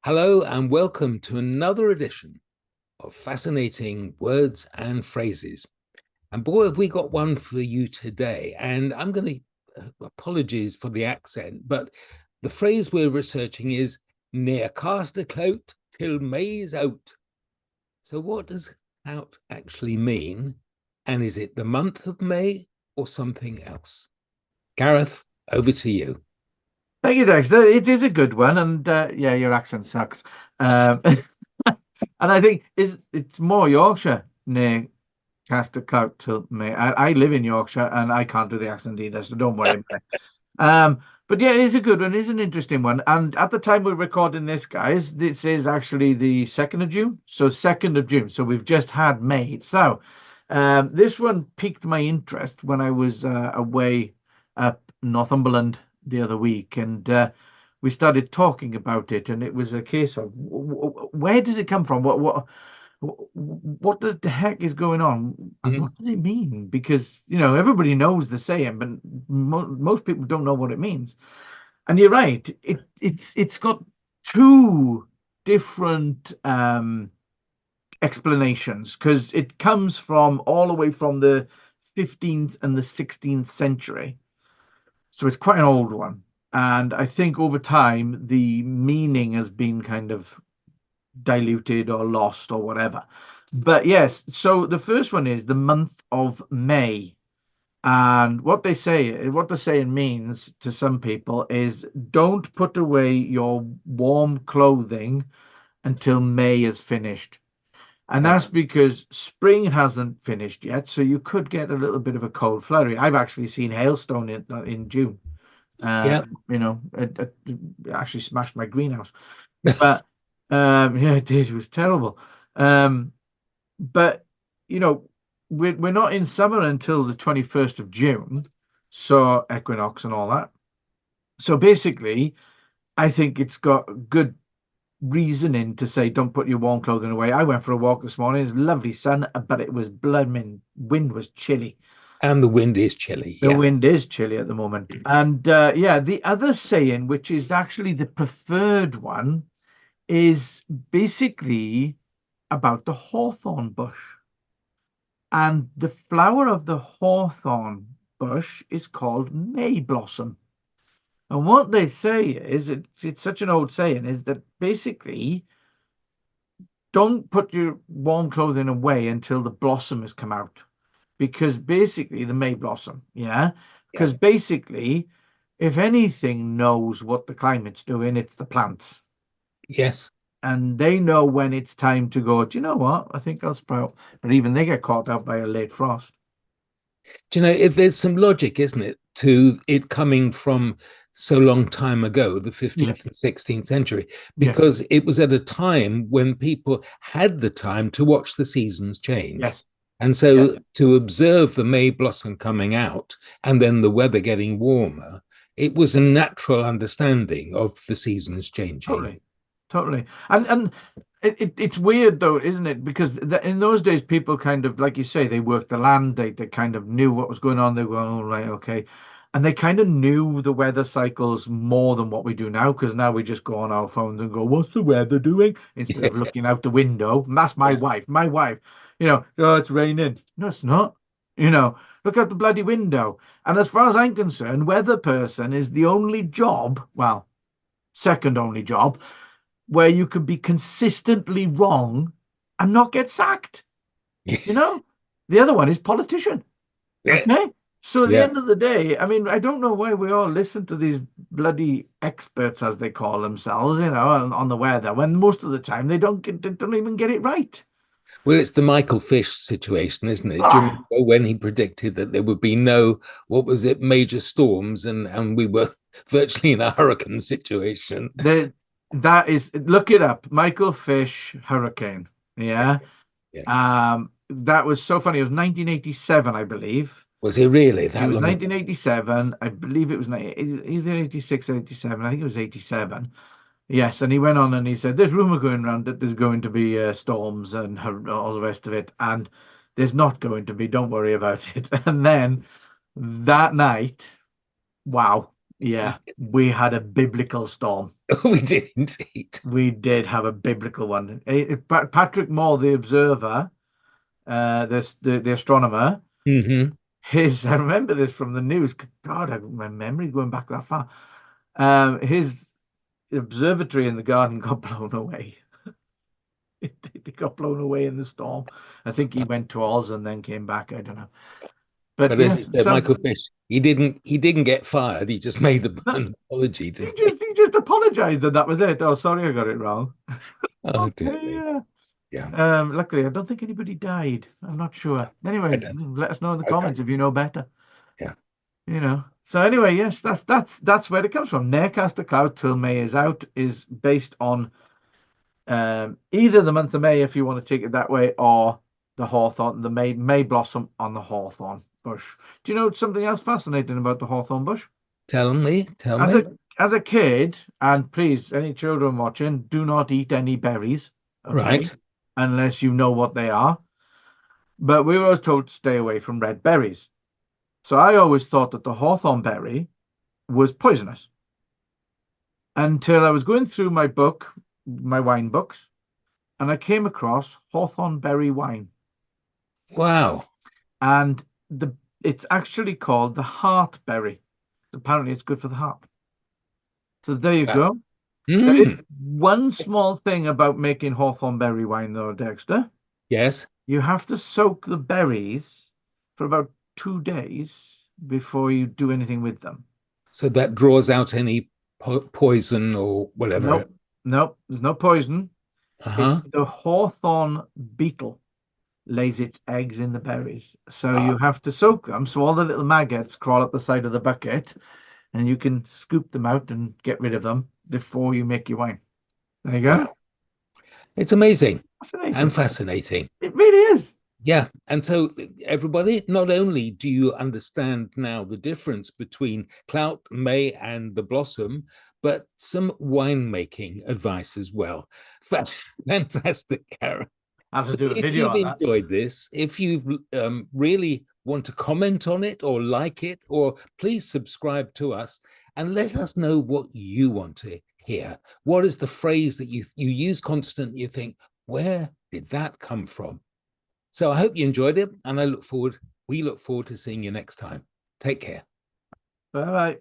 Hello and welcome to another edition of Fascinating Words and Phrases. And boy, have we got one for you today. And I'm going to, apologies for the accent, but the phrase we're researching is near cast a clout till May's out. So what does clout actually mean? And is it the month of May or something else? Gareth, over to you. Thank you, Dexter. It is a good one, and yeah, your accent sucks. And I think it's more Yorkshire near Clout to me. I live in Yorkshire, and I can't do the accent either, so don't worry about it. But yeah, it is a good one. It is an interesting one. And at the time we're recording this, guys, this is actually the 2nd of June. So 2nd of June. So we've just had May. So this one piqued my interest when I was away up Northumberland the other week, and we started talking about it. And it was a case of where does it come from? What the heck is going on, and Mhm. what does it mean? Because everybody knows the saying, but most people don't know what it means. And you're right, it's got two different explanations, because it comes from all the way from the 15th and the 16th century, so it's quite an old one. And I think over time the meaning has been kind of diluted or lost or whatever. But yes, so the first one is the month of May. And what the saying means to some people is don't put away your warm clothing until May is finished. And Yeah. that's because spring hasn't finished yet, so you could get a little bit of a cold flurry. I've actually seen hailstone in June. Yeah. It actually smashed my greenhouse. But yeah, it did. It was terrible. Um, but you know, we're not in summer until the 21st of June, so equinox and all that. So basically, I think it's got good reasoning to say don't put your warm clothing away. I went for a walk this morning. It's lovely sun, but it was blooming wind was chilly. And the wind is chilly. The Yeah. wind is chilly at the moment. And yeah, the other saying, which is actually the preferred one, is basically about the hawthorn bush. And the flower of the hawthorn bush is called May blossom. And what they say is, it's such an old saying, is that basically don't put your warm clothing away until the blossom has come out. Because basically, the May blossom, yeah? Yeah. Because basically, if anything knows what the climate's doing, it's the plants. Yes. And they know when it's time to go, do you know what? I think I'll sprout. But even they get caught out by a late frost. Do you know, if there's some logic, isn't it, to it coming from so long time ago, the Yeah, 15th and 16th century, yeah, because it was at a time when people had the time to watch the seasons change. yes, And yeah, so to observe the May blossom coming out and then the weather getting warmer, it was a natural understanding of the seasons changing. totally, totally. And it's weird though, isn't it? Because in those days, people kind of, like you say, they worked the land. They kind of knew what was going on. They were going, oh, right, okay. And they kind of knew the weather cycles more than what we do now, because now we just go on our phones and go, what's the weather doing? Instead of Yeah. looking out the window. And that's my Yeah. wife. My wife, oh, it's raining. No, it's not. Look out the bloody window. And as far as I'm concerned, weather person is the only job, well, second only job, where you could be consistently wrong and not get sacked. You know, the other one is politician. Yeah. Okay. So at the Yeah. end of the day, I mean, I don't know why we all listen to these bloody experts, as they call themselves, on the weather, when most of the time they don't even get it right. Well, it's the Michael Fish situation, isn't it? Do you Ah, remember when he predicted that there would be no, what was it, major storms, and we were virtually in a hurricane situation? the, that is, look it up. Michael Fish hurricane. Yeah. Yeah. That was so funny. It was 1987, I believe. Was it really It that was long ago? 1987. I believe it was either 86 or 87. I think it was 87. Yes, and he went on and he said, "There's rumor going around that there's going to be storms and all the rest of it, and there's not going to be. Don't worry about it." And then that night, wow! Yeah, we had a biblical storm. We did indeed. We did have a biblical one. Patrick Moore, the observer, the astronomer, his I remember this from the news. God, my memory going back that far. His observatory in the garden got blown away. It got blown away in the storm. I think he went to Oz and then came back. I don't know. But But as yes, you said, so Michael Fish, he didn't get fired. He just made no, an apology, he didn't he? just he just apologized and that was it. Oh, sorry, I got it wrong. Oh dear Okay, me. yeah. Yeah, Luckily, I don't think anybody died. I'm not sure. I Anyway, don't think so. let us know in the Okay. comments if you know better. Yeah. So anyway, yes, that's where it comes from. Narecaster Clout till May is out is based on either the month of May, if you want to take it that way, or the hawthorn, the May blossom on the hawthorn bush. Do you know something else fascinating about the hawthorn bush? Tell me, tell As me. a kid, and please, any children watching, do not eat any berries, okay, Right. unless you know what they are. But we were always told to stay away from red berries. So I always thought that the hawthorn berry was poisonous until I was going through my wine books, and I came across hawthorn berry wine. Wow. And it's actually called the heartberry. Apparently, it's good for the heart. So there you Wow. go. There is Mm. one small thing about making hawthorn berry wine, though, Dexter. Yes. You have to soak the berries for about 2 days before you do anything with them. So that draws out any poison or whatever. Nope, nope, there's no poison. It's Uh-huh. the hawthorn beetle lays its eggs in the berries. So Ah, you have to soak them so all the little maggots crawl up the side of the bucket and you can scoop them out and get rid of them before you make your wine. There you go. wow. It's amazing and Fascinating. fascinating. It really is. Yeah. And so, everybody, not only do you understand now the difference between Clout, May, and the Blossom, but some winemaking advice as well. Fantastic, Karen. I have to So do a if video you've on that. enjoyed this, if you really want to comment on it or like it, or please subscribe to us and let us know what you want to hear. What is the phrase that you use constantly? You think, where did that come from? So I hope you enjoyed it, and we look forward to seeing you next time. Take care. Bye bye.